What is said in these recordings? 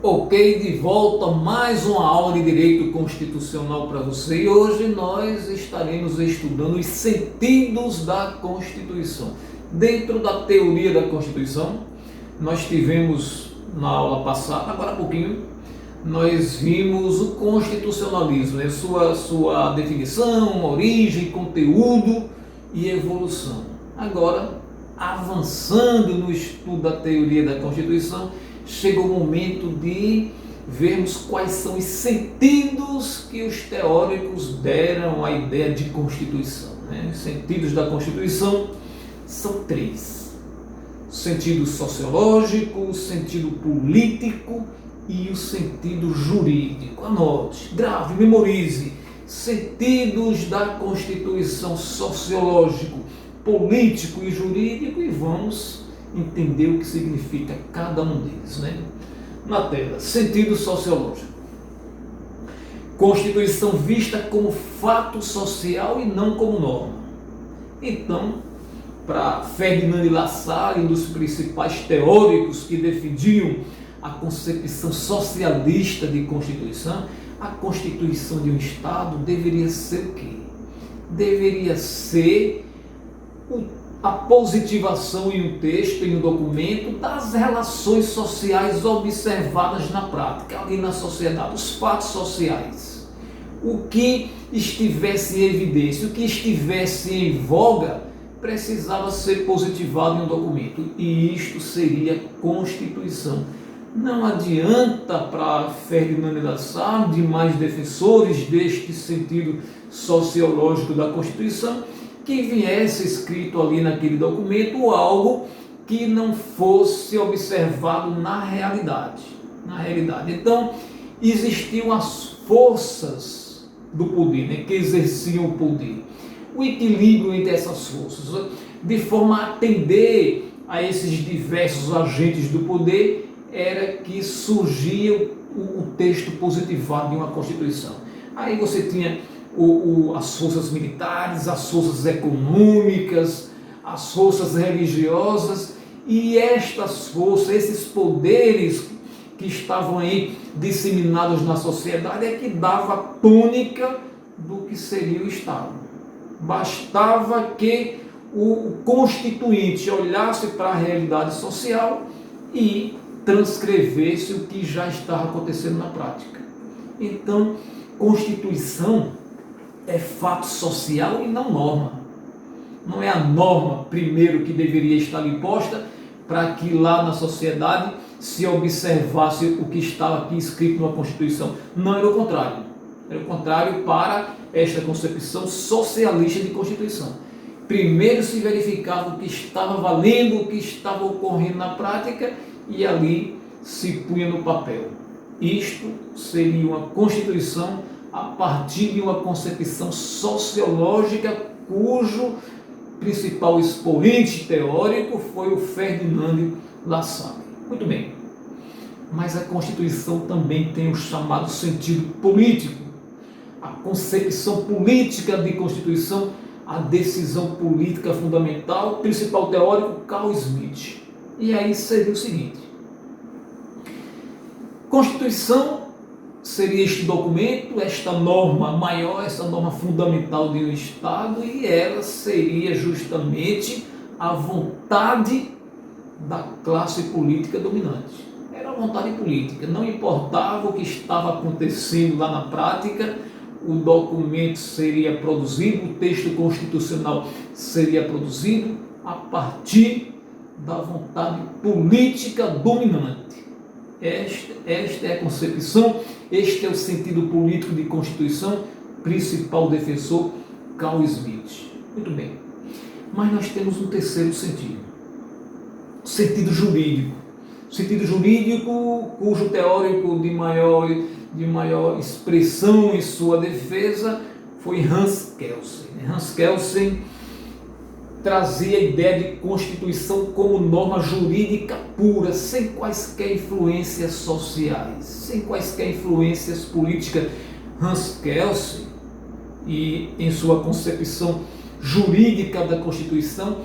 Ok, de volta mais uma aula de Direito Constitucional para você e hoje nós estaremos estudando os sentidos da Constituição. Dentro da teoria da Constituição, nós tivemos na aula passada, agora há pouquinho, nós vimos o constitucionalismo, né? Sua definição, origem, conteúdo e evolução. Agora, avançando no estudo da teoria da Constituição, chega o momento de vermos quais são os sentidos que os teóricos deram à ideia de Constituição, né? Os sentidos da Constituição são três: o sentido sociológico, o sentido político e o sentido jurídico. Anote, grave, memorize. Sentidos da Constituição: sociológico, político e jurídico, e vamos entender o que significa cada um deles, né? Na tela, sentido sociológico. Constituição vista como fato social e não como norma. Então, para Ferdinand de Lassalle, um dos principais teóricos que defendiam a concepção socialista de Constituição, a Constituição de um Estado deveria ser o quê? Deveria ser a positivação em um texto, em um documento, das relações sociais observadas na prática, ali na sociedade, os fatos sociais. O que estivesse em evidência, o que estivesse em voga, precisava ser positivado em um documento, e isto seria Constituição. Não adianta para Ferdinand de Lassalle, demais defensores deste sentido sociológico da Constituição, que viesse escrito ali naquele documento algo que não fosse observado na realidade. Então, existiam as forças do poder, né, que exerciam o poder. O equilíbrio entre essas forças, de forma a atender a esses diversos agentes do poder, era que surgia o texto positivado de uma Constituição. Aí você tinha as forças militares, as forças econômicas, as forças religiosas, e estas forças, esses poderes que estavam aí disseminados na sociedade, é que dava a tônica do que seria o Estado. Bastava que o constituinte olhasse para a realidade social e transcrevesse o que já estava acontecendo na prática. Então, Constituição é fato social e não norma. Não é a norma primeiro que deveria estar ali posta para que lá na sociedade se observasse o que estava aqui escrito na Constituição. Não, era o contrário. Era o contrário para esta concepção socialista de Constituição. Primeiro se verificava o que estava valendo, o que estava ocorrendo na prática, e ali se punha no papel. Isto seria uma Constituição a partir de uma concepção sociológica cujo principal expoente teórico foi o Ferdinand Lassalle. Muito bem, mas a Constituição também tem o chamado sentido político. A concepção política de Constituição, a decisão política fundamental, principal teórico, Carl Schmitt. E aí seria o seguinte: Constituição seria este documento, esta norma maior, essa norma fundamental de um Estado, e ela seria justamente a vontade da classe política dominante. Era a vontade política, não importava o que estava acontecendo lá na prática, o documento seria produzido, o texto constitucional seria produzido a partir da vontade política dominante. Esta é a concepção, este é o sentido político de Constituição, principal defensor Carl Schmitt. Muito bem, mas nós temos um terceiro sentido, o sentido jurídico. O sentido jurídico, cujo teórico de maior expressão em sua defesa foi Hans Kelsen. Hans Kelsen trazia a ideia de Constituição como norma jurídica pura, sem quaisquer influências sociais, sem quaisquer influências políticas. Hans Kelsen, e em sua concepção jurídica da Constituição,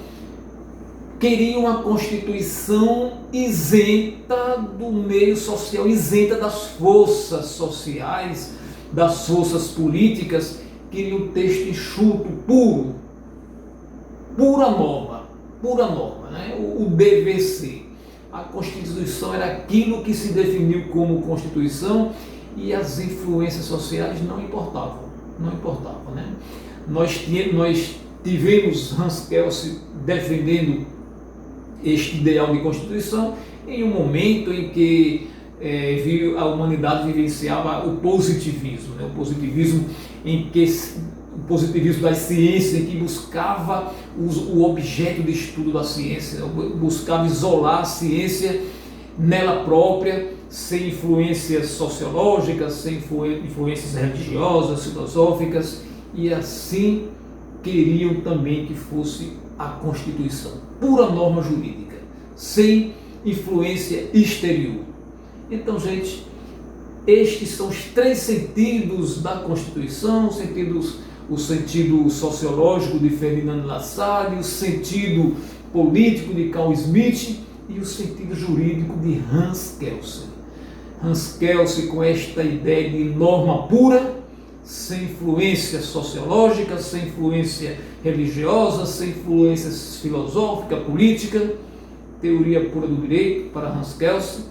queriam uma Constituição isenta do meio social, isenta das forças sociais, das forças políticas, queriam um texto enxuto, puro, pura norma, né? O dever ser. A Constituição era aquilo que se definiu como Constituição e as influências sociais não importavam, né? Nós tivemos Hans Kelsen defendendo este ideal de Constituição em um momento em que a humanidade vivenciava o positivismo, né? O positivismo o positivismo da ciência, que buscava o objeto de estudo da ciência, buscava isolar a ciência nela própria, sem influências sociológicas, sem influências religiosas, filosóficas, e assim queriam também que fosse a Constituição, pura norma jurídica, sem influência exterior. Então, gente, estes são os três sentidos da Constituição, o sentido sociológico de Ferdinand Lassalle, o sentido político de Carl Schmitt e o sentido jurídico de Hans Kelsen. Hans Kelsen com esta ideia de norma pura, sem influência sociológica, sem influência religiosa, sem influência filosófica, política, teoria pura do direito para Hans Kelsen.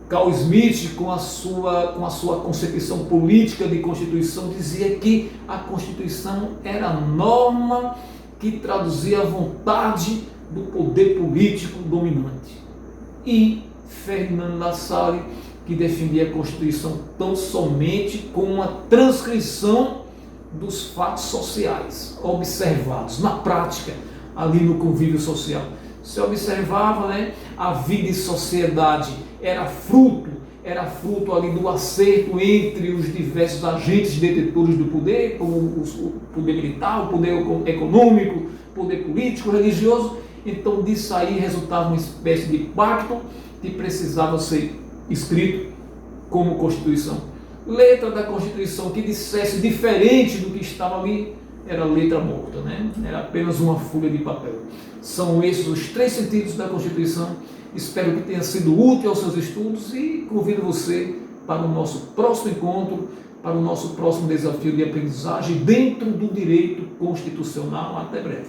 Carl Schmitt, com a sua concepção política de Constituição, dizia que a Constituição era a norma que traduzia a vontade do poder político dominante. E Ferdinand Lassalle, que defendia a Constituição tão somente como uma transcrição dos fatos sociais observados na prática, ali no convívio social. Se observava, né, a vida em sociedade era fruto ali do acerto entre os diversos agentes detetores do poder, como o poder militar, o poder econômico, o poder político, religioso. Então disso aí resultava uma espécie de pacto que precisava ser escrito como Constituição. Letra da Constituição que dissesse diferente do que estava ali era letra morta, né? Era apenas uma folha de papel. São esses os três sentidos da Constituição. Espero que tenha sido útil aos seus estudos e convido você para o nosso próximo encontro, para o nosso próximo desafio de aprendizagem dentro do direito constitucional. Até breve.